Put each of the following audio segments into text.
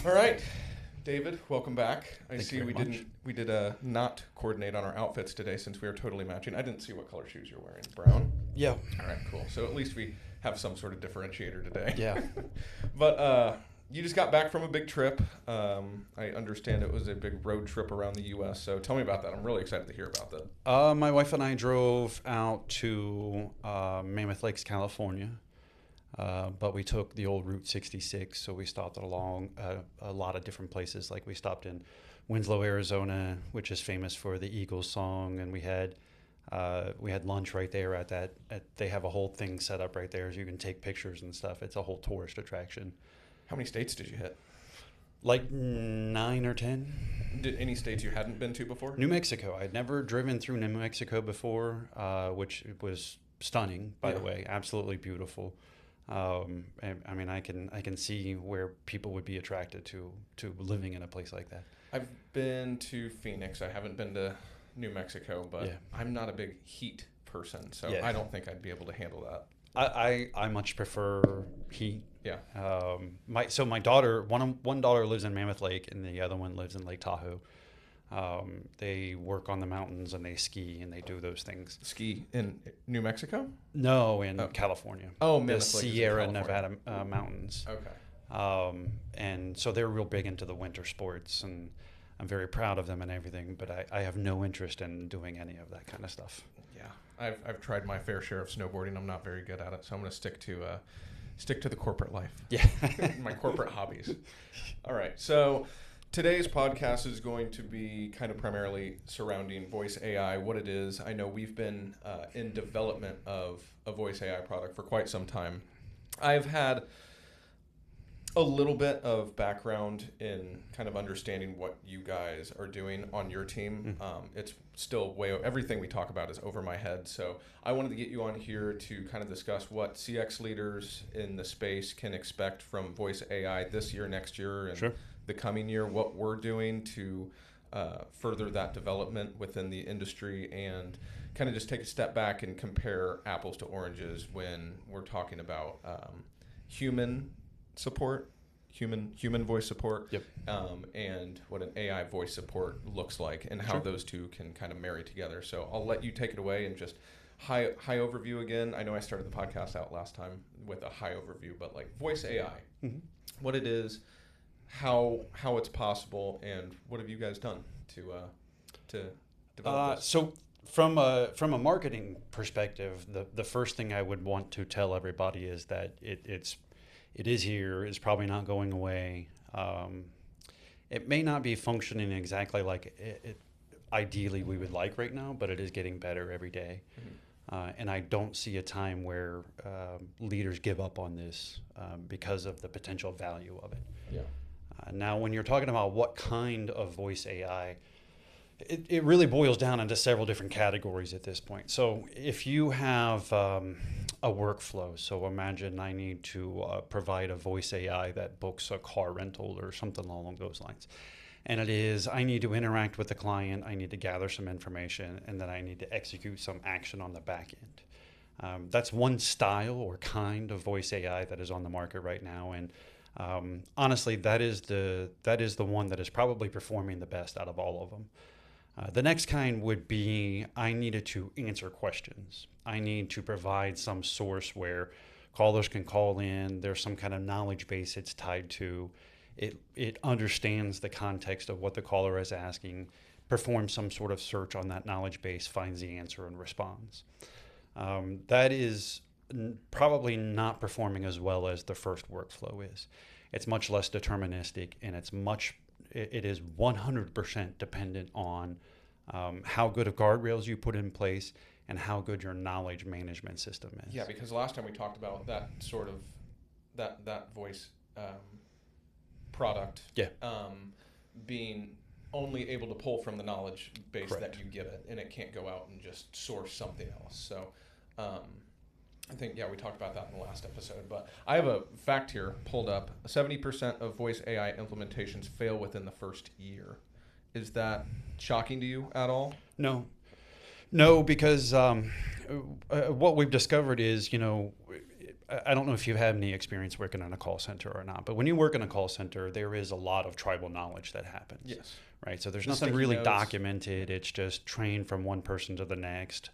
All right, David, welcome back. I Thank you see very much. we did not coordinate on our outfits today since we are totally matching. I didn't see what color shoes you're wearing. Brown? Yeah. All right, cool. So at least we have some sort of differentiator today. Yeah. But you just got back from a big trip. I understand it was a big road trip around the U.S., so tell me about that. I'm really excited to hear about that. My wife and I drove out to Mammoth Lakes, California, but we took the old Route 66, so we stopped along a lot of different places. Like we stopped in Winslow, Arizona, which is famous for the Eagles song, and we had lunch right there at that. They have a whole thing set up right there, so you can take pictures and stuff. It's a whole tourist attraction. How many states did you hit? Like 9 or 10. Did any states you hadn't been to before? New Mexico. I'd never driven through New Mexico before, which was stunning, by the way. Absolutely beautiful. And, I mean, I can see where people would be attracted to living in a place like that. I've been to Phoenix. I haven't been to New Mexico, but I'm not a big heat person, so I don't think I'd be able to handle that. I much prefer heat. Yeah. My daughter, one daughter lives in Mammoth Lake, and the other one lives in Lake Tahoe. They work on the mountains and they ski and they do those things. Ski in New Mexico? No, in California. Oh, the Mammoth Lake Sierra Nevada mountains. Okay. And so they're real big into the winter sports, and I'm very proud of them and everything. But I have no interest in doing any of that kind of stuff. Yeah, I've tried my fair share of snowboarding. I'm not very good at it, so I'm going to stick to the corporate life. Yeah, my corporate hobbies. All right, so today's podcast is going to be kind of primarily surrounding voice AI, what it is. I know we've been in development of a voice AI product for quite some time. I've had a little bit of background in kind of understanding what you guys are doing on your team. It's still everything we talk about is over my head. So I wanted to get you on here to kind of discuss what CX leaders in the space can expect from voice AI this year, next year, and the coming year, what we're doing to further that development within the industry, and kind of just take a step back and compare apples to oranges when we're talking about human support, human voice support, and what an AI voice support looks like, and how those two can kind of marry together. So I'll let you take it away and just high overview again. I know I started the podcast out last time with a high overview, but like voice AI, what it is, how it's possible, and what have you guys done to develop this? So from a marketing perspective, the first thing I would want to tell everybody is that it is here. It's probably not going away. It may not be functioning exactly like it ideally we would like right now, but it is getting better every day. And I don't see a time where leaders give up on this because of the potential value of it. Yeah. Now, when you're talking about what kind of voice AI, it really boils down into several different categories at this point. So if you have a workflow, so imagine I need to provide a voice AI that books a car rental or something along those lines. And it is, I need to interact with the client, I need to gather some information, and then I need to execute some action on the back end. That's one style or kind of voice AI that is on the market right now. And honestly, that is the one that is probably performing the best out of all of them. The next kind would be, I needed to answer questions. I need to provide some source where callers can call in. There's some kind of knowledge base it's tied to. It understands the context of what the caller is asking, performs some sort of search on that knowledge base, finds the answer, and responds. That is probably not performing as well as the first workflow is. It's much less deterministic, and it is 100% dependent on how good of guardrails you put in place and how good your knowledge management system is. Yeah, because last time we talked about that sort of that voice product being only able to pull from the knowledge base that you give it, and it can't go out and just source something else. So I think, we talked about that in the last episode, but I have a fact here pulled up. 70% of voice AI implementations fail within the first year. Is that shocking to you at all? No, because what we've discovered is, I don't know if you've had any experience working in a call center or not, but when you work in a call center, there is a lot of tribal knowledge that happens. Yes. Right. So there's The nothing sticky really notes. documented. It's just trained from one person to the next.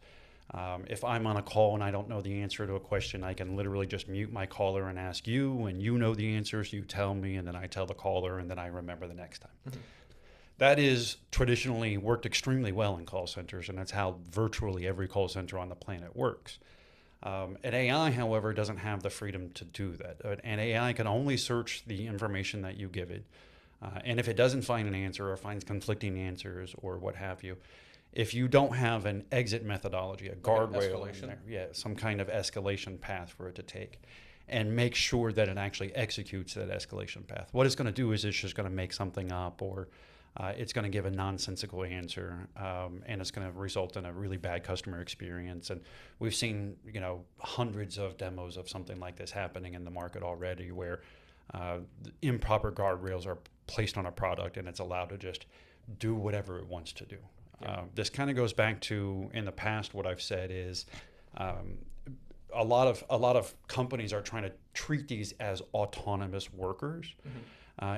If I'm on a call and I don't know the answer to a question, I can literally just mute my caller and ask you, and you know the answers, you tell me, and then I tell the caller, and then I remember the next time. Mm-hmm. That is traditionally worked extremely well in call centers, and that's how virtually every call center on the planet works. An AI, however, doesn't have the freedom to do that. An AI can only search the information that you give it. And if it doesn't find an answer or finds conflicting answers or what have you, if you don't have an exit methodology, a guardrail, some kind of escalation path for it to take, and make sure that it actually executes that escalation path, what it's going to do is it's just going to make something up, or it's going to give a nonsensical answer, and it's going to result in a really bad customer experience. And we've seen, hundreds of demos of something like this happening in the market already, where improper guardrails are placed on a product and it's allowed to just do whatever it wants to do. Yeah. This kind of goes back to, in the past, what I've said is a lot of companies are trying to treat these as autonomous workers. Mm-hmm.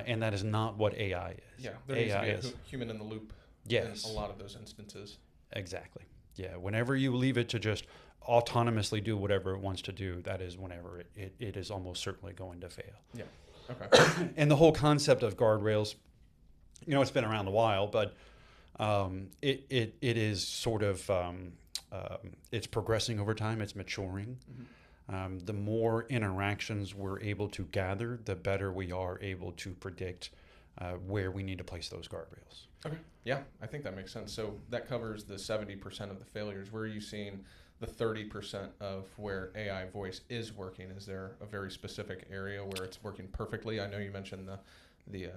And that is not what AI is. Yeah, there needs to be a human in the loop. Yes. In a lot of those instances. Exactly. Yeah. Whenever you leave it to just autonomously do whatever it wants to do, that is whenever it is almost certainly going to fail. Yeah. Okay. And the whole concept of guardrails, it's been around a while, but it is sort of it's progressing over time. It's maturing. Mm-hmm. The more interactions we're able to gather, the better we are able to predict where we need to place those guardrails. Okay. Yeah, I think that makes sense. So that covers the 70% of the failures. Where are you seeing the 30% of where AI voice is working? Is there a very specific area where it's working perfectly? I know you mentioned the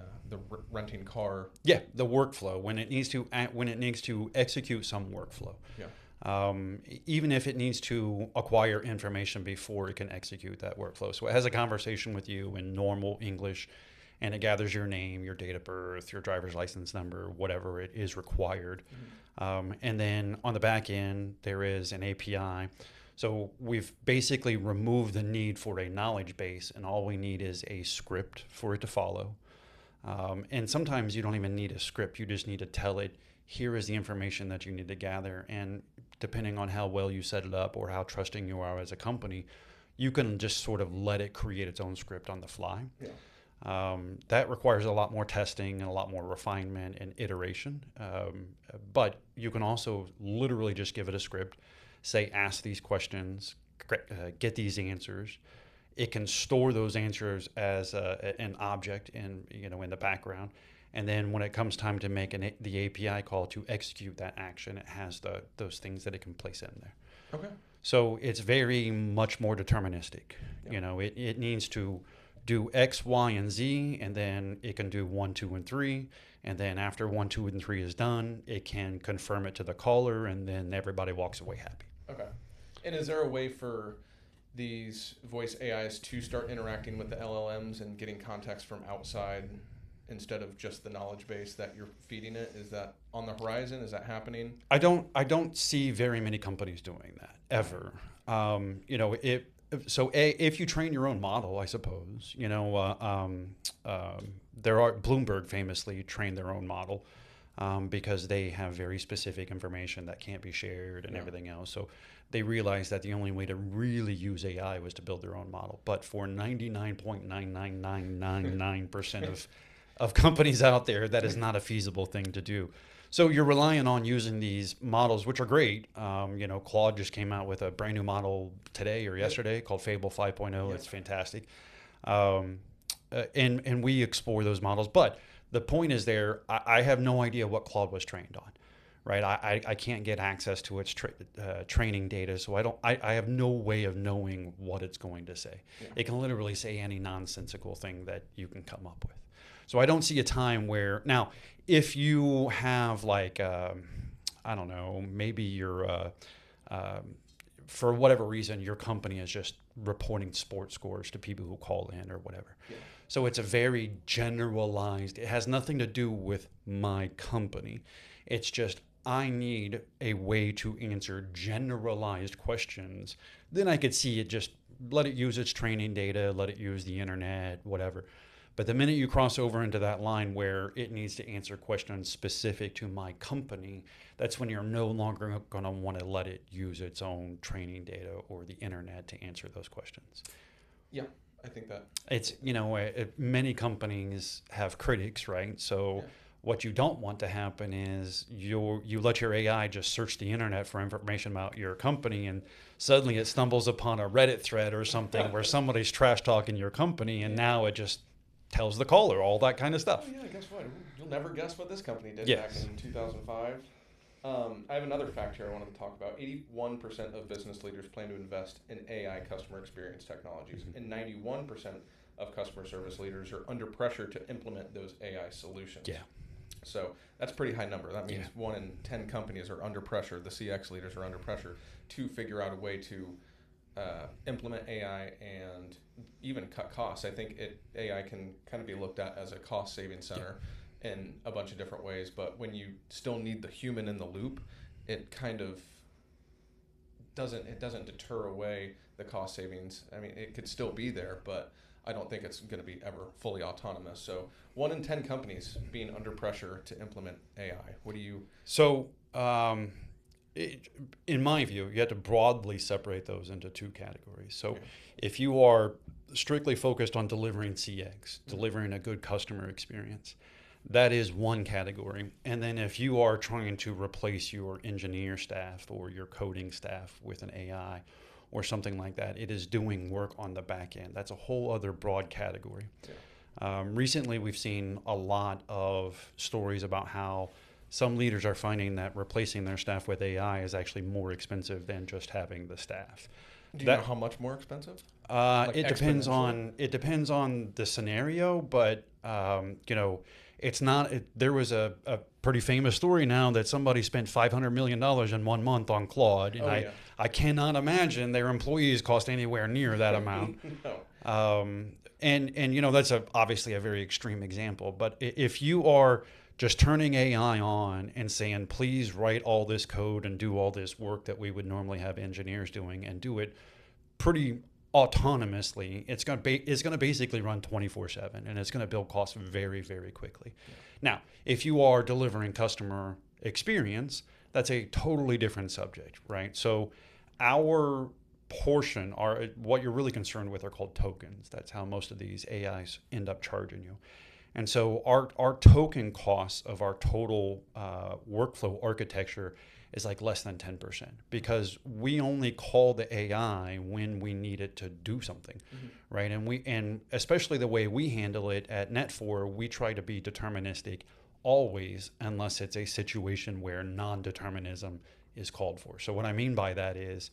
renting car. Yeah, the workflow when it needs to execute some workflow. Yeah. Even if it needs to acquire information before it can execute that workflow. So it has a conversation with you in normal English, and it gathers your name, your date of birth, your driver's license number, whatever it is required. Mm-hmm. And then on the back end, there is an API. So we've basically removed the need for a knowledge base, and all we need is a script for it to follow. And sometimes you don't even need a script. You just need to tell it, here is the information that you need to gather. And depending on how well you set it up or how trusting you are as a company, you can just sort of let it create its own script on the fly. Yeah. That requires a lot more testing and a lot more refinement and iteration. But you can also literally just give it a script, say, ask these questions, get these answers. It can store those answers as an object in the background. And then when it comes time to make the API call to execute that action, it has those things that it can place in there. Okay. So it's very much more deterministic. Yeah. It needs to do X, Y, and Z, and then it can do 1, 2, and 3. And then after 1, 2, and 3 is done, it can confirm it to the caller, and then everybody walks away happy. Okay. And is there a way for these voice AIs to start interacting with the LLMs and getting context from outside instead of just the knowledge base that you're feeding it? Is that on the horizon? Is that happening? I don't see very many companies doing that ever. If you train your own model, I suppose, Bloomberg famously trained their own model because they have very specific information that can't be shared and everything else. So they realized that the only way to really use AI was to build their own model. But for 99.99999% of companies out there, that is not a feasible thing to do. So you're relying on using these models, which are great. Claude just came out with a brand new model today or yesterday called Fable 5.0. Yep. It's fantastic. And we explore those models. But the point is I have no idea what Claude was trained on, right? I can't get access to its training data, so I have no way of knowing what it's going to say. Yeah. It can literally say any nonsensical thing that you can come up with. So I don't see a time where, now, if you have maybe you're, for whatever reason, your company is just reporting sports scores to people who call in or whatever. Yeah. So it's a very generalized, it has nothing to do with my company. It's just, I need a way to answer generalized questions. Then I could see it just let it use its training data, let it use the internet, whatever. But the minute you cross over into that line where it needs to answer questions specific to my company, that's when you're no longer going to want to let it use its own training data or the internet to answer those questions. Yeah, I think that. It's, many companies have critics, right? So what you don't want to happen is you let your AI just search the internet for information about your company, and suddenly it stumbles upon a Reddit thread or something where somebody's trash talking your company, and now it just tells the caller all that kind of stuff. Oh yeah, guess what? You'll never guess what this company did Yes. back in 2005. I have another fact here I wanted to talk about. 81% of business leaders plan to invest in AI customer experience technologies, and 91% of customer service leaders are under pressure to implement those AI solutions. Yeah. So that's a pretty high number. That means 1 in 10 companies are under pressure. The CX leaders are under pressure to figure out a way to implement AI and even cut costs. I think AI can kind of be looked at as a cost-saving center in a bunch of different ways, but when you still need the human in the loop, it kind of doesn't deter away the cost savings. I mean, it could still be there, but I don't think it's going to be ever fully autonomous. So 1 in 10 companies being under pressure to implement AI. What do you... So in my view, you have to broadly separate those into 2 categories. So if you are strictly focused on delivering CX, delivering a good customer experience, that is one category. And then if you are trying to replace your engineer staff or your coding staff with an AI or something like that, it is doing work on the back end. That's a whole other broad category. Recently, we've seen a lot of stories about how some leaders are finding that replacing their staff with AI is actually more expensive than just having the staff. Do you know how much more expensive? It depends on the scenario, but it's not. There was a pretty famous story now that somebody spent $500 million in 1 month on Claude, and I cannot imagine their employees cost anywhere near that amount. No. And that's obviously a very extreme example, but if you are just turning AI on and saying, please write all this code and do all this work that we would normally have engineers doing, and do it pretty autonomously, it's going to basically run 24/7, and it's going to build costs very, very quickly. Now, if you are delivering customer experience, that's a totally different subject, right? So our portion, what you're really concerned with, are called tokens. That's how most of these AIs end up charging you. And so our token costs of our total workflow architecture is like less than 10%, because we only call the AI when we need it to do something, right? And especially the way we handle it at Netfor, we try to be deterministic always, unless it's a situation where non-determinism is called for. So what I mean by that is,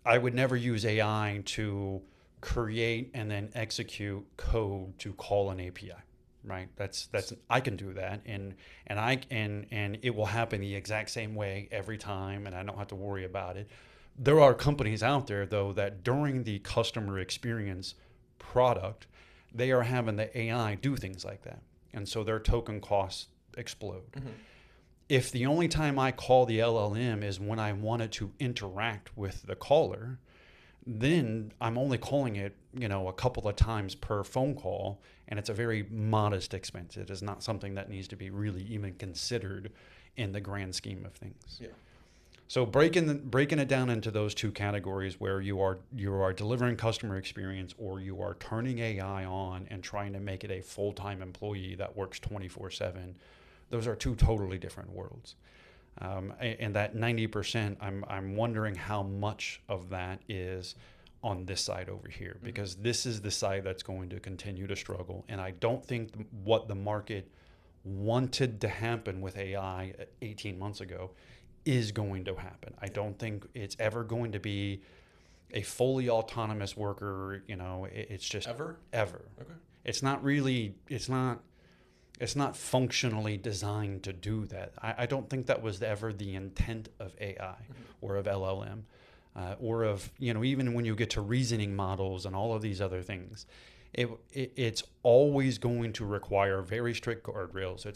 I would never use AI to create and then execute code to call an API. Right. That's I can do that, and it will happen the exact same way every time, and I don't have to worry about it. There are companies out there though that during the customer experience product, they are having the AI do things like that, and so their token costs explode. If the only time I call the LLM is when I wanted to interact with the caller, then I'm only calling it, a couple of times per phone call, and it's a very modest expense. It is not something that needs to be really even considered in the grand scheme of things. Yeah. So breaking it down into those 2 categories, where you are delivering customer experience, or you are turning AI on and trying to make it a full-time employee that works 24/7, those are 2 totally different worlds. And that 90%, I'm wondering how much of that is on this side over here, because this is the side that's going to continue to struggle. And I don't think what the market wanted to happen with AI 18 months ago is going to happen. I don't think it's ever going to be a fully autonomous worker. It's just ever. Okay. It's not functionally designed to do that. I don't think that was ever the intent of AI or of LLM, or of, even when you get to reasoning models and all of these other things. It's always going to require very strict guardrails.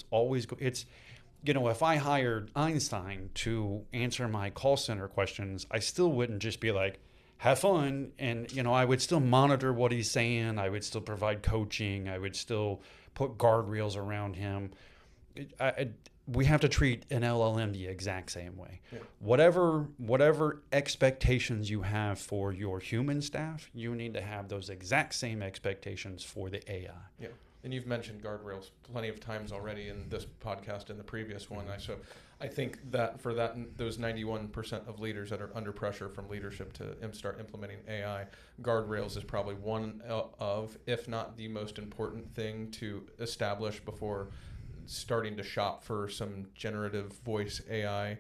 If I hired Einstein to answer my call center questions, I still wouldn't just be like, have fun. And, I would still monitor what he's saying. I would still provide coaching. I would still put guardrails around him. We have to treat an LLM the exact same way. Yeah. Whatever expectations you have for your human staff, you need to have those exact same expectations for the AI. Yeah. And you've mentioned guardrails plenty of times already in this podcast and the previous one. So I think that for those 91% of leaders that are under pressure from leadership to start implementing AI, guardrails is probably one of, if not the most important thing to establish before starting to shop for some generative voice AI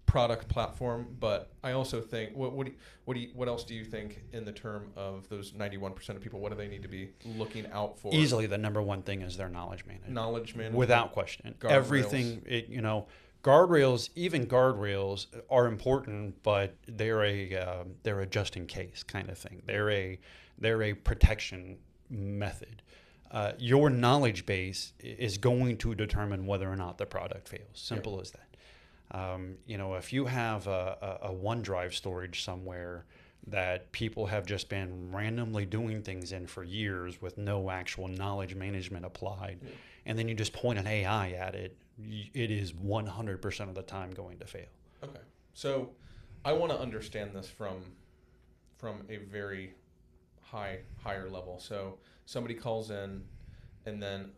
product platform. But I also think, what else do you think in the term of those 91% of people? What do they need to be looking out for? Easily, the number one thing is their knowledge management. Knowledge management, without question. Guardrails. Everything, guardrails. Even guardrails are important, but they're a just in case kind of thing. They're a protection method. Your knowledge base is going to determine whether or not the product fails. Simple as that. If you have a OneDrive storage somewhere that people have just been randomly doing things in for years with no actual knowledge management applied, and then you just point an AI at it, it is 100% of the time going to fail. Okay. So I want to understand this from a very higher level. So somebody calls in, and then not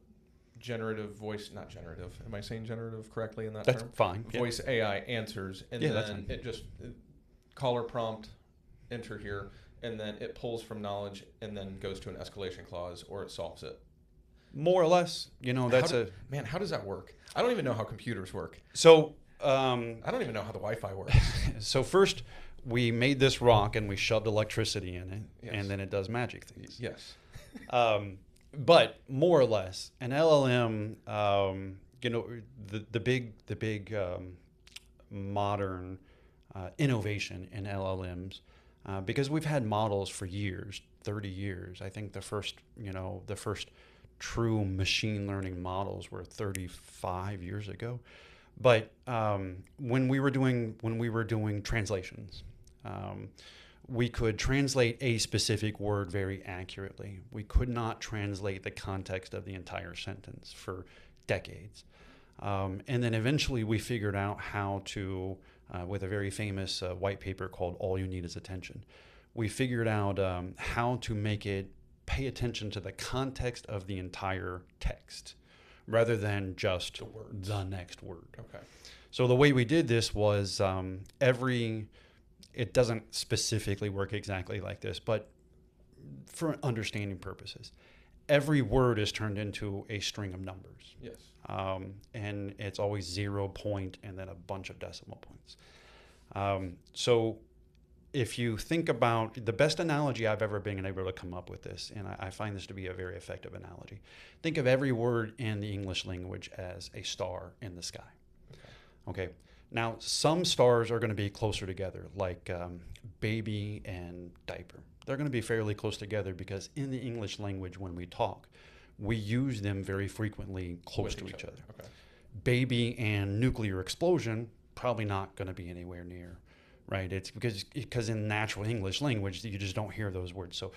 generative. Am I saying generative correctly in that term? That's fine. Voice AI answers, and then it just caller prompt, enter here, and then it pulls from knowledge and then goes to an escalation clause, or it solves it. More or less, how does that work? I don't even know how computers work. So I don't even know how the Wi-Fi works. So first, we made this rock and we shoved electricity in it, Yes. and then it does magic things. Yes. But more or less, an LLM, the big modern innovation in LLMs, because we've had models for years, 30 years. I think the first true machine learning models were 35 years ago. But when we were doing translations, we could translate a specific word very accurately. We could not translate the context of the entire sentence for decades. And then eventually we figured out how to, with a very famous white paper called All You Need Is Attention, we figured out how to make it pay attention to the context of the entire text rather than just the next word. Okay. So the way we did this was it doesn't specifically work exactly like this, but for understanding purposes, every word is turned into a string of numbers. Yes. And it's always 0 point and then a bunch of decimal points. So if you think about the best analogy I've ever been able to come up with this, and I find this to be a very effective analogy, think of every word in the English language as a star in the sky. Okay. Now, some stars are going to be closer together, like baby and diaper. They're going to be fairly close together because in the English language, when we talk, we use them very frequently close to each other. Okay. Baby and nuclear explosion, probably not going to be anywhere near, right? It's because in natural English language, you just don't hear those words. So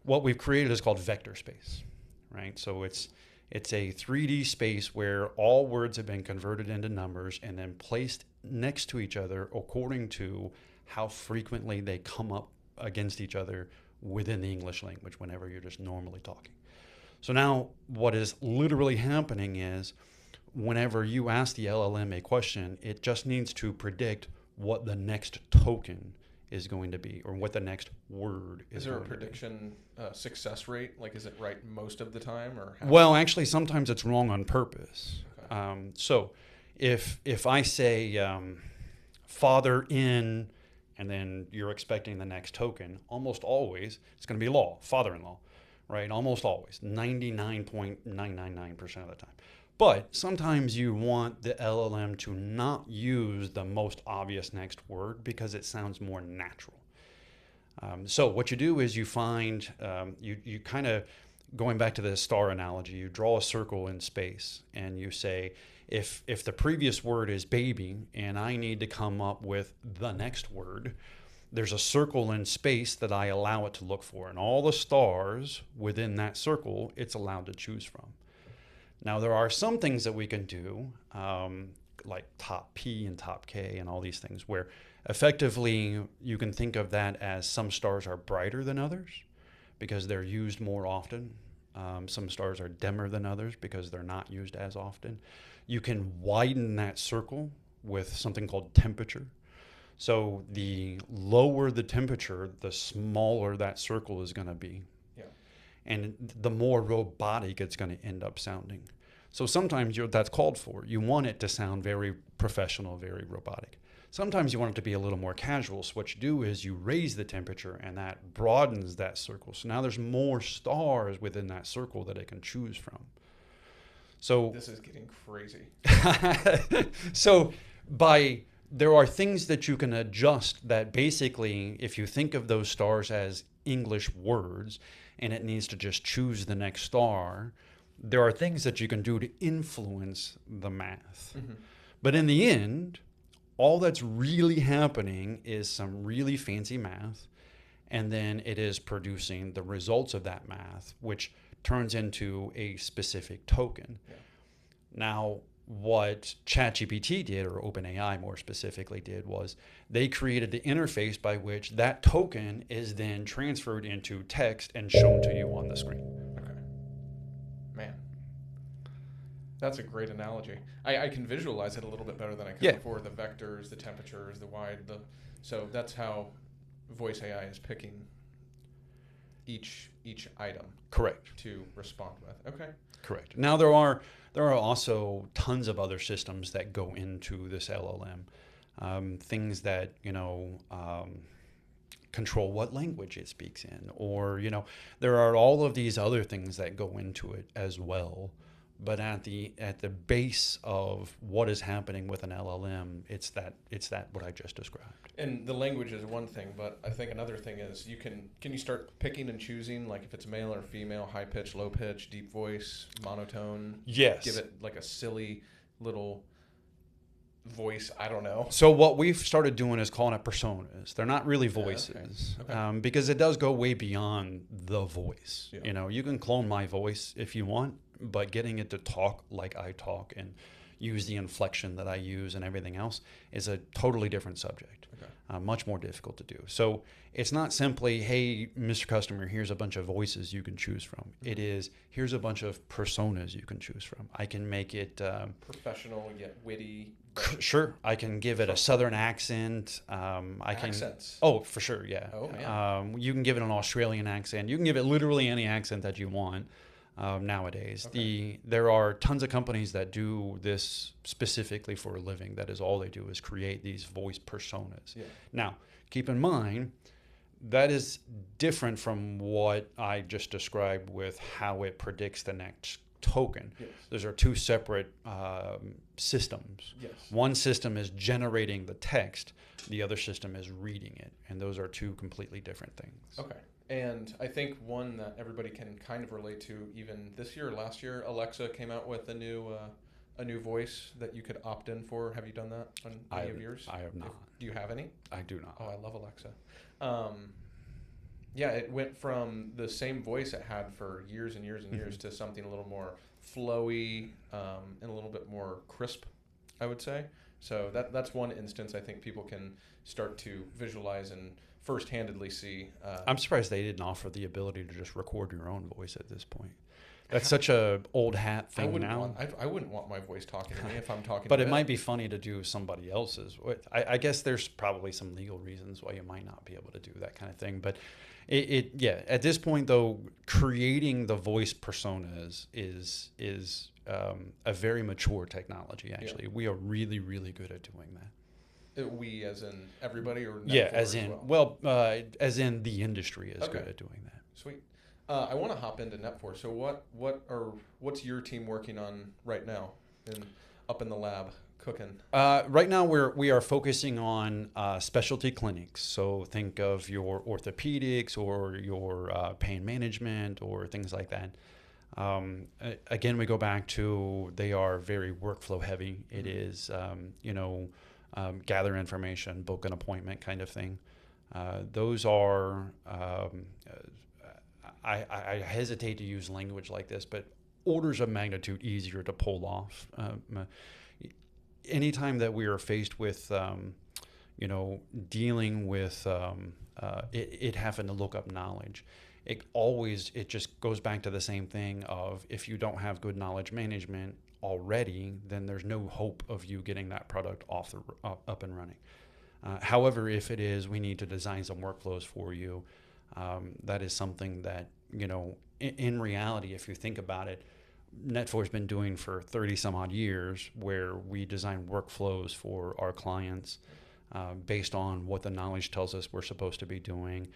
what we've created is called vector space, right? So it's a 3D space where all words have been converted into numbers and then placed next to each other according to how frequently they come up against each other within the English language whenever you're just normally talking. So now what is literally happening is whenever you ask the LLM a question, it just needs to predict what the next token is going to be or what the next word is. Is there a going to be. prediction success rate? Like, is it right most of the time, or how? Well, actually, sometimes it's wrong on purpose. Okay. So if I say father in, and then you're expecting the next token, almost always it's going to be father-in-law, right? Almost always, 99.999% of the time. But sometimes you want the LLM to not use the most obvious next word because it sounds more natural. So what you do is you find, you kind of, going back to the star analogy, you draw a circle in space and you say, if the previous word is baby and I need to come up with the next word, there's a circle in space that I allow it to look for, and all the stars within that circle it's allowed to choose from. Now, there are some things that we can do, like top P and top K and all these things, where effectively you can think of that as some stars are brighter than others because they're used more often. Some stars are dimmer than others because they're not used as often. You can widen that circle with something called temperature. So the lower the temperature, the smaller that circle is going to be. Yeah. And the more robotic it's going to end up sounding. So sometimes that's called for. You want it to sound very professional, very robotic. Sometimes you want it to be a little more casual. So what you do is you raise the temperature and that broadens that circle. So now there's more stars within that circle that it can choose from. So this is getting crazy. So there are things that you can adjust that basically, if you think of those stars as English words and it needs to just choose the next star, there are things that you can do to influence the math. Mm-hmm. But in the end, all that's really happening is some really fancy math, and then it is producing the results of that math, which turns into a specific token. Yeah. Now, what ChatGPT did, or OpenAI more specifically did, was they created the interface by which that token is then transferred into text and shown to you on the screen. Okay. Man. That's a great analogy. I can visualize it a little bit better than I could before. The vectors, the temperatures, the wide, so that's how voice AI is picking each item. Correct. To respond with. Okay. Correct. Now there are also tons of other systems that go into this LLM, things that control what language it speaks in, or there are all of these other things that go into it as well. But at the base of what is happening with an LLM, it's that what I just described. And the language is one thing, but I think another thing is can you start picking and choosing, like if it's male or female, high pitch, low pitch, deep voice, monotone. Yes. Give it like a silly little voice. I don't know. So what we've started doing is calling it personas. They're not really voices, okay. Because it does go way beyond the voice. Yeah. You can clone my voice if you want, but getting it to talk like I talk and use the inflection that I use and everything else is a totally different subject. Okay. Much more difficult to do. So it's not simply, hey, Mr. Customer, here's a bunch of voices you can choose from. Mm-hmm. It is, here's a bunch of personas you can choose from. I can make it professional yet witty. Sure. I can give it a southern accent. Accents. Oh, for sure. Yeah. Oh, man. You can give it an Australian accent. You can give it literally any accent that you want. Nowadays, okay. There are tons of companies that do this specifically for a living. That is all they do is create these voice personas. Yeah. Now, keep in mind, that is different from what I just described with how it predicts the next token. Yes. Those are two separate systems. Yes. One system is generating the text. The other system is reading it. And those are two completely different things. Okay. And I think one that everybody can kind of relate to, even this year or last year, Alexa came out with a new voice that you could opt in for. Have you done that on any of yours? I have not. Do you have any? I do not. Oh, I love Alexa. Yeah, it went from the same voice it had for years and years and years to something a little more flowy and a little bit more crisp, I would say. So that's one instance I think people can start to visualize and first-handedly see. I'm surprised they didn't offer the ability to just record your own voice at this point. That's such a old hat thing now. I wouldn't want my voice talking to me if I'm talking but to it might be funny to do somebody else's. I guess there's probably some legal reasons why you might not be able to do that kind of thing. But at this point, though, creating the voice personas is a very mature technology, actually. Yeah. We are really, really good at doing that. We as in everybody, or Netfor as in as in the industry is good at doing that. Sweet. I want to hop into Netfor. So what's your team working on right now, up in the lab cooking? Right now we are focusing on specialty clinics. So think of your orthopedics or your pain management or things like that. Again, we go back to they are very workflow heavy. It is gather information, book an appointment kind of thing. Those are, I hesitate to use language like this, but orders of magnitude easier to pull off. Anytime that we are faced with, dealing with it having to look up knowledge, it just goes back to the same thing of, if you don't have good knowledge management already, then there's no hope of you getting that product up and running. However, if it is, we need to design some workflows for you. That is something that, in reality, if you think about it, Netfor's been doing for 30 some odd years, where we design workflows for our clients based on what the knowledge tells us we're supposed to be doing.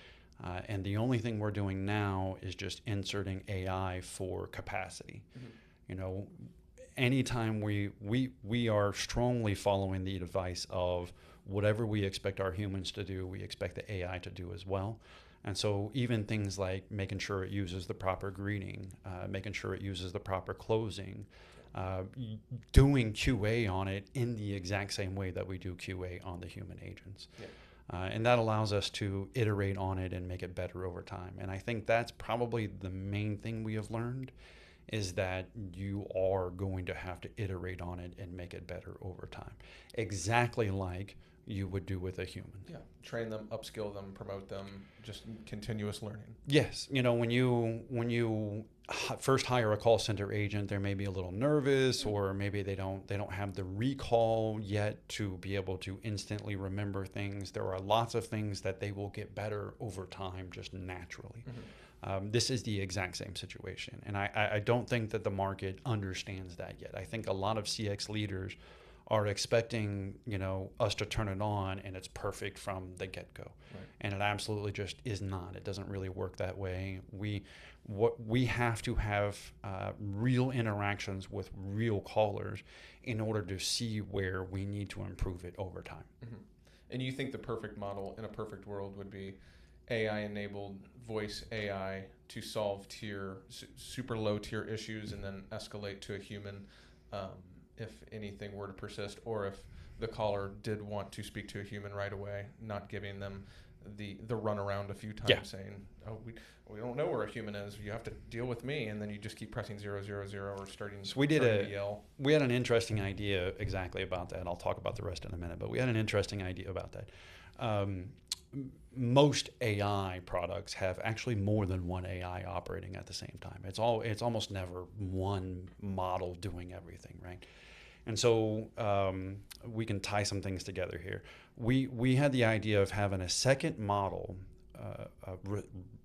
And the only thing we're doing now is just inserting AI for capacity. Anytime we are strongly following the advice of whatever we expect our humans to do, we expect the AI to do as well. And so even things like making sure it uses the proper greeting, making sure it uses the proper closing, doing QA on it in the exact same way that we do QA on the human agents. Yeah. And that allows us to iterate on it and make it better over time. And I think that's probably the main thing we have learned, is that you are going to have to iterate on it and make it better over time. Exactly like you would do with a human. Yeah, train them, upskill them, promote them, just continuous learning. Yes, when you first hire a call center agent, they may be a little nervous, or maybe they don't have the recall yet to be able to instantly remember things. There are lots of things that they will get better over time, just naturally. Mm-hmm. This is the exact same situation, and I don't think that the market understands that yet. I think a lot of CX leaders are expecting, us to turn it on and it's perfect from the get-go. Right. And it absolutely just is not. It doesn't really work that way. We have to have real interactions with real callers in order to see where we need to improve it over time. Mm-hmm. And you think the perfect model in a perfect world would be AI-enabled voice AI to solve super low tier issues and then escalate to a human if anything were to persist, or if the caller did want to speak to a human right away, not giving them the run around a few times, saying, "Oh, we don't know where a human is. You have to deal with me," and then you just keep pressing 000 or starting. So to yell. We had an interesting idea exactly about that. I'll talk about the rest in a minute, but we had an interesting idea about that. Most AI products have actually more than one AI operating at the same time. It's almost never one model doing everything, right? And so we can tie some things together here. We had the idea of having a second model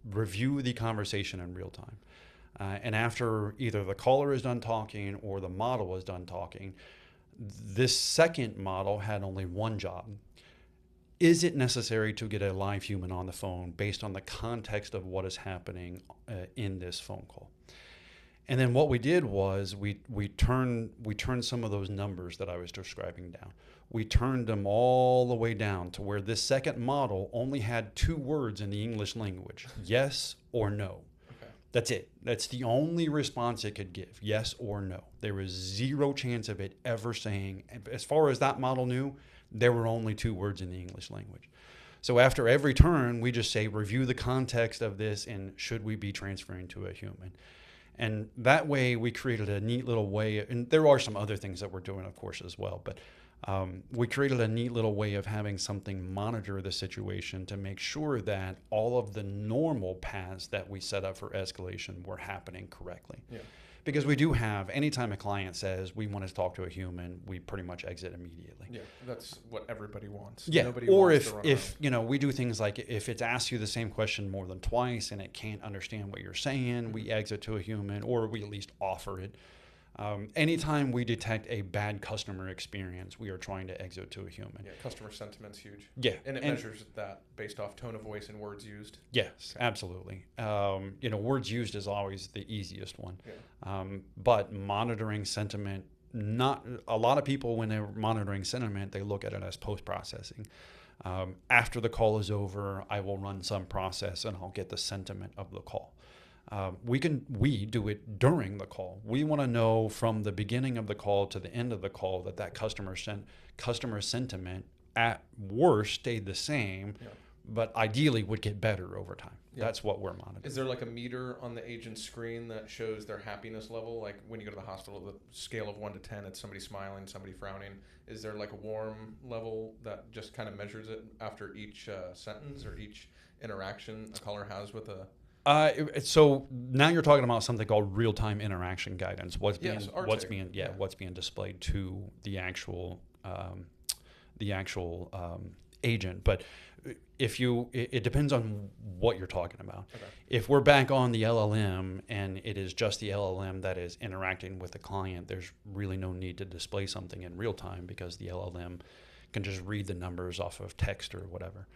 review the conversation in real time. And after either the caller is done talking or the model is done talking, this second model had only one job. Is it necessary to get a live human on the phone based on the context of what is happening in this phone call? And then what we did was we turned some of those numbers that I was describing down. We turned them all the way down to where this second model only had 2 words in the English language: yes or no. Okay. That's it. That's the only response it could give: yes or no. There was zero chance of it ever saying, as far as that model knew, there were only 2 words in the English language. So after every turn, we just say, review the context of this, and should we be transferring to a human? And that way we created a neat little way, and there are some other things that we're doing, of course, as well, but we created a neat little way of having something monitor the situation to make sure that all of the normal paths that we set up for escalation were happening correctly. Yeah. Because we do have, anytime a client says we want to talk to a human, we pretty much exit immediately. Yeah, that's what everybody wants. Yeah, Nobody or wants if we do things like, if it's asked you the same question more than twice and it can't understand what you're saying, we exit to a human, or we at least offer it. Anytime we detect a bad customer experience, we are trying to exit to a human. Yeah, customer sentiment's huge. Yeah. And it measures that based off tone of voice and words used. Yes, okay. Absolutely. Words used is always the easiest one. Yeah. But monitoring sentiment, not a lot of people, when they're monitoring sentiment, they look at it as post-processing. After the call is over, I will run some process and I'll get the sentiment of the call. We do it during the call. We want to know from the beginning of the call to the end of the call that customer sentiment at worst stayed the same, but ideally would get better over time. Yeah. That's what we're monitoring. Is there like a meter on the agent's screen that shows their happiness level? Like when you go to the hospital, the scale of 1 to 10, it's somebody smiling, somebody frowning. Is there like a warm level that just kind of measures it after each sentence or each interaction a caller has with a... So now you're talking about something called real-time interaction guidance. What's being displayed to the actual agent. But it depends on what you're talking about. Okay. If we're back on the LLM and it is just the LLM that is interacting with the client, there's really no need to display something in real time because the LLM can just read the numbers off of text or whatever.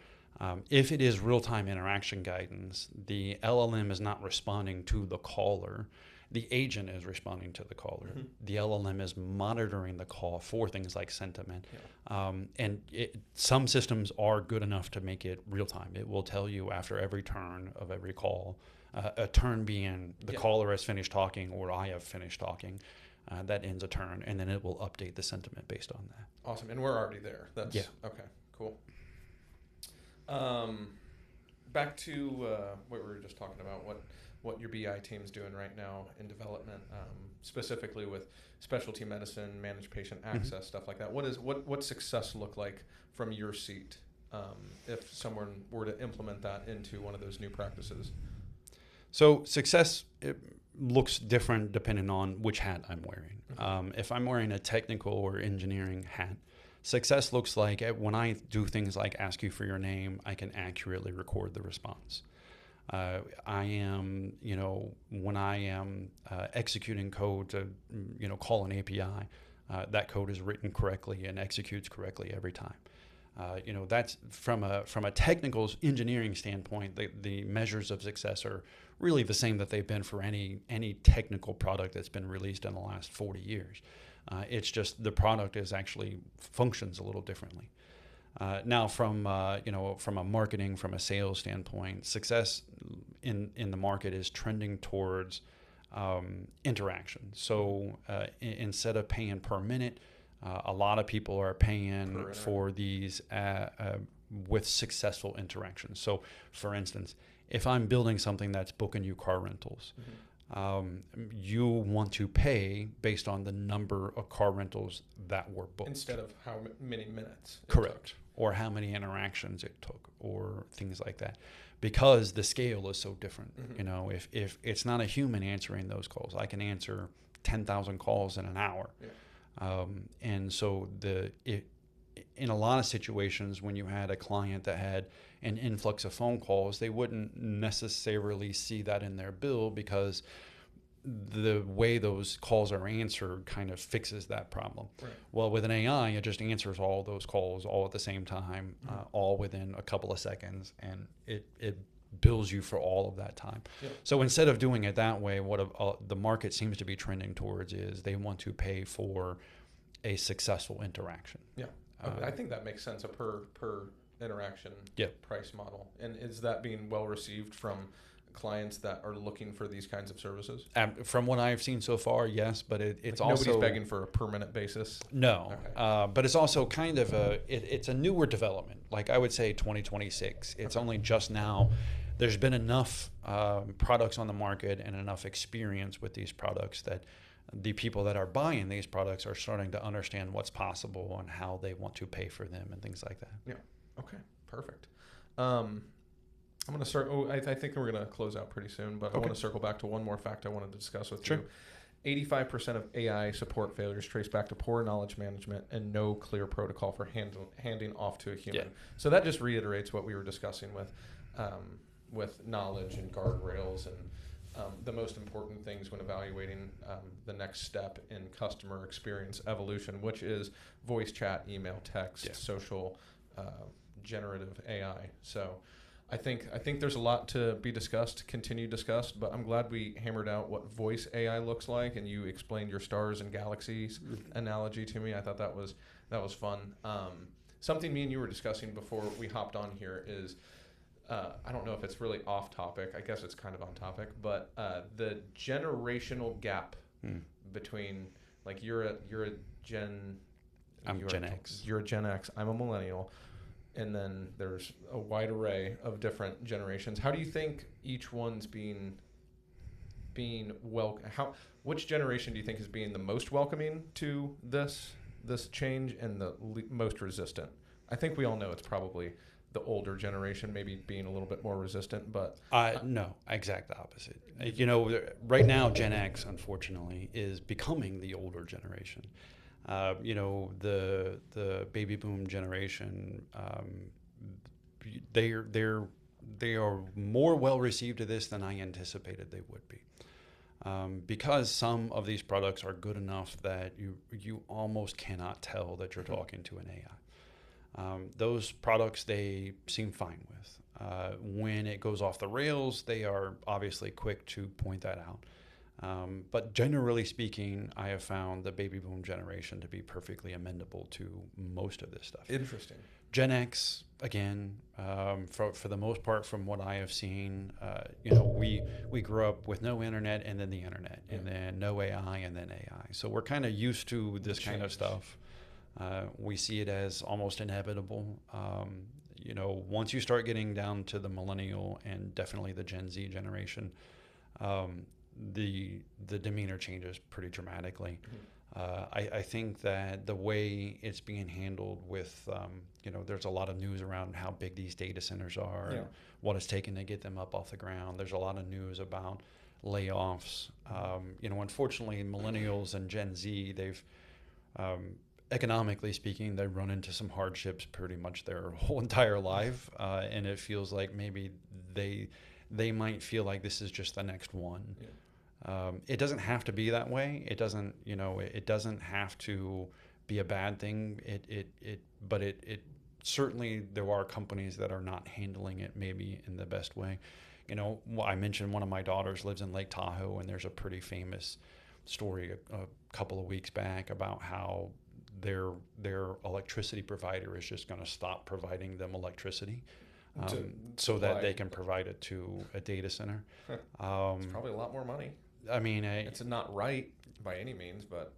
If it is real-time interaction guidance, the LLM is not responding to the caller. The agent is responding to the caller. Mm-hmm. The LLM is monitoring the call for things like sentiment. Yeah. Some systems are good enough to make it real-time. It will tell you after every turn of every call, a turn being the caller has finished talking or I have finished talking. That ends a turn, and then it will update the sentiment based on that. Awesome. And we're already there. Okay, cool. Back to what we were just talking about, what your BI team's doing right now in development, specifically with specialty medicine, managed patient access, stuff like that. What success look like from your seat if someone were to implement that into one of those new practices? So success looks different depending on which hat I'm wearing. Mm-hmm. If I'm wearing a technical or engineering hat, success looks like when I do things like ask you for your name, I can accurately record the response. When I am executing code to, call an API, that code is written correctly and executes correctly every time. That's from a technical engineering standpoint, the measures of success are really the same that they've been for any technical product that's been released in the last 40 years. It's just the product actually functions a little differently. Now, from a marketing, from a sales standpoint, success in the market is trending towards interaction. So instead of paying per minute, a lot of people are paying for these with successful interactions. So, for instance, if I'm building something that's booking you car rentals, you want to pay based on the number of car rentals that were booked. Instead of how many minutes. Correct. Or how many interactions it took or things like that. Because the scale is so different. Mm-hmm. If it's not a human answering those calls, I can answer 10,000 calls in an hour. Yeah. And so in a lot of situations when you had a client that had an influx of phone calls, they wouldn't necessarily see that in their bill because the way those calls are answered kind of fixes that problem. Right. Well, with an AI, it just answers all those calls all at the same time, all within a couple of seconds, and it bills you for all of that time. Yeah. So instead of doing it that way, what the market seems to be trending towards is they want to pay for a successful interaction. Yeah, I think that makes sense, a per interaction price model. And is that being well received from clients that are looking for these kinds of services? From what I've seen so far, yes, but it's like also... Nobody's begging for a per minute basis? No, okay. But it's also kind of it's a newer development. Like I would say 2026. It's only just now. There's been enough products on the market and enough experience with these products that the people that are buying these products are starting to understand what's possible and how they want to pay for them and things like that. Yeah. Okay. Perfect. I'm going to start. I think we're going to close out pretty soon, but okay. I want to circle back to one more fact I wanted to discuss with you. 85% of AI support failures trace back to poor knowledge management and no clear protocol for handing off to a human. Yeah. So that just reiterates what we were discussing with knowledge and guardrails and the most important things when evaluating the next step in customer experience evolution, which is voice chat, email, text, social, generative AI. So I think there's a lot to be continue discussed, but I'm glad we hammered out what voice AI looks like, and you explained your stars and galaxies analogy to me. I thought that was fun. Something me and you were discussing before we hopped on here is, I don't know if it's really off topic. I guess it's kind of on topic, but the generational gap between, like, I'm Gen X. You're a Gen X. I'm a millennial. and then there's a wide array of different generations. How do you think each one's being which generation do you think is being the most welcoming to this change and the most resistant? I think we all know it's probably the older generation maybe being a little bit more resistant, but no, exact opposite. Right now Gen X unfortunately is becoming the older generation. The baby boom generation, they are more well received to this than I anticipated they would be. Because some of these products are good enough that you almost cannot tell that you're talking to an AI. Those products they seem fine with. When it goes off the rails, they are obviously quick to point that out. But generally speaking, I have found the baby boom generation to be perfectly amenable to most of this stuff. Interesting. Gen X, again, for the most part, from what I have seen, we grew up with no internet and then the internet, and then no AI and then AI. So we're kind of used to this kind of stuff. We see it as almost inevitable. Once you start getting down to the millennial and definitely the Gen Z generation, the demeanor changes pretty dramatically. I think that the way it's being handled with, there's a lot of news around how big these data centers are, and what it's taken to get them up off the ground. There's a lot of news about layoffs. Unfortunately, millennials and Gen Z, they've economically speaking, they run into some hardships pretty much their whole entire life, and it feels like maybe they might feel like this is just the next one. It doesn't have to be that way. It doesn't, it doesn't have to be a bad thing. But it certainly, there are companies that are not handling it maybe in the best way. I mentioned one of my daughters lives in Lake Tahoe, and there's a pretty famous story a couple of weeks back about how their electricity provider is just going to stop providing them electricity. So that they can provide it to a data center. It's probably a lot more money. I mean, it's not right by any means, but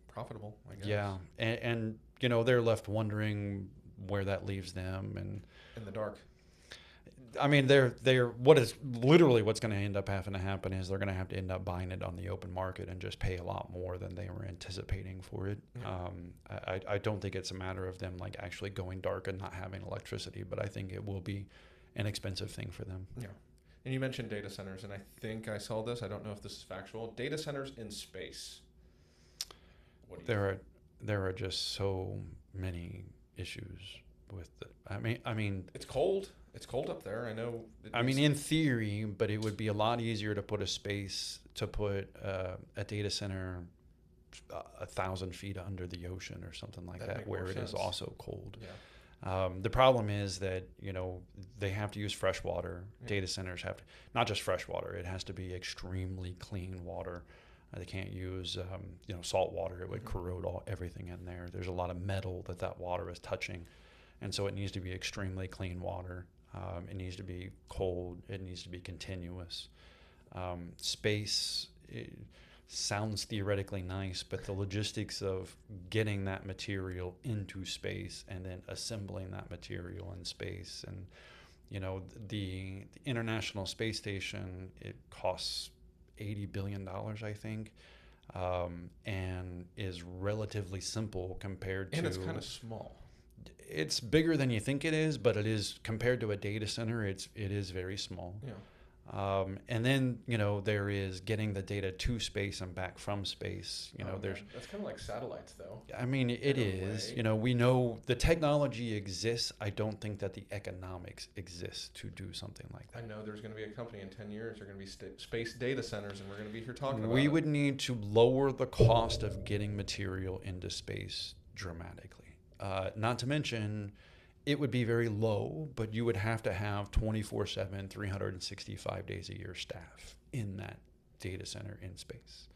profitable, I guess. Yeah, and they're left wondering where that leaves them, and in the dark. I mean, what's going to end up having to happen is they're going to have to end up buying it on the open market and just pay a lot more than they were anticipating for it. Yeah. I don't think it's a matter of them like actually going dark and not having electricity, but I think it will be an expensive thing for them. Yeah. And you mentioned data centers, and I think I saw this. I don't know if this is factual. Data centers in space. There are just so many issues with it. I mean, it's cold. It's cold up there. I know. In theory, but it would be a lot easier to put a data center 1,000 feet under the ocean or something like that, where it is also cold. Yeah. The problem is that they have to use fresh water. Yeah. Data centers have to, not just fresh water. It has to be extremely clean water. They can't use salt water. It would corrode everything in there. There's a lot of metal that water is touching, and so it needs to be extremely clean water. It needs to be cold. It needs to be continuous. Space sounds theoretically nice, but the logistics of getting that material into space and then assembling that material in space, and the International Space Station, it costs $80 billion, I think, and is relatively simple compared to. And it's kind of small. It's bigger than you think it is, but it is compared to a data center. It is very small. Yeah. And then there is getting the data to space and back from space. That's kind of like satellites, though. I mean, it is. We know the technology exists. I don't think that the economics exists to do something like that. I know there's going to be a company in 10 years. There are going to be space data centers, and we're going to be here talking about it. We would need to lower the cost of getting material into space dramatically. Not to mention, it would be very low, but you would have to have 24/7, 365 days a year staff in that data center in space.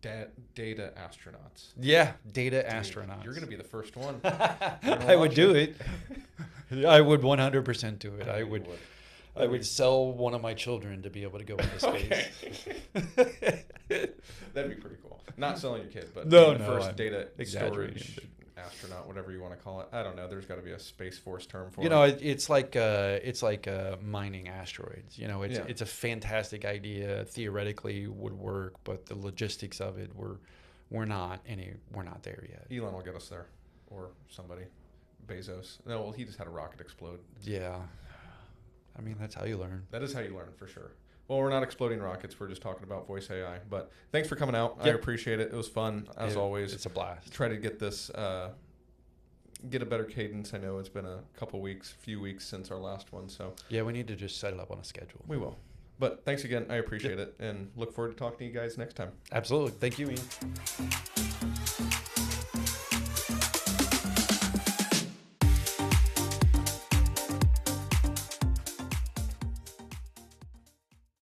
Data astronauts. Yeah, data astronauts. You're going to be the first one. I would do it. I would 100% do it. I would sell one of my children to be able to go into space. That'd be pretty cool. Not selling your kid, but the first data storage astronaut, whatever you want to call it. I don't know. There's got to be a Space Force term for You it. know, it's like mining asteroids. You know, it's a fantastic idea. Theoretically, would work, but the logistics of it, we're not there yet. Elon will get us there, or somebody, Bezos. No, well, he just had a rocket explode. Yeah, I mean that's how you learn. That is how you learn, for sure. Well, we're not exploding rockets. We're just talking about voice AI. But thanks for coming out. I Yep. appreciate it. It was fun, as always. It's a blast. Try to get this, get a better cadence. I know it's been a few weeks since our last one. So Yeah, we need to just set it up on a schedule. we will. But thanks again. I appreciate it. And look forward to talking to you guys next time. Absolutely. Thank you, Ian.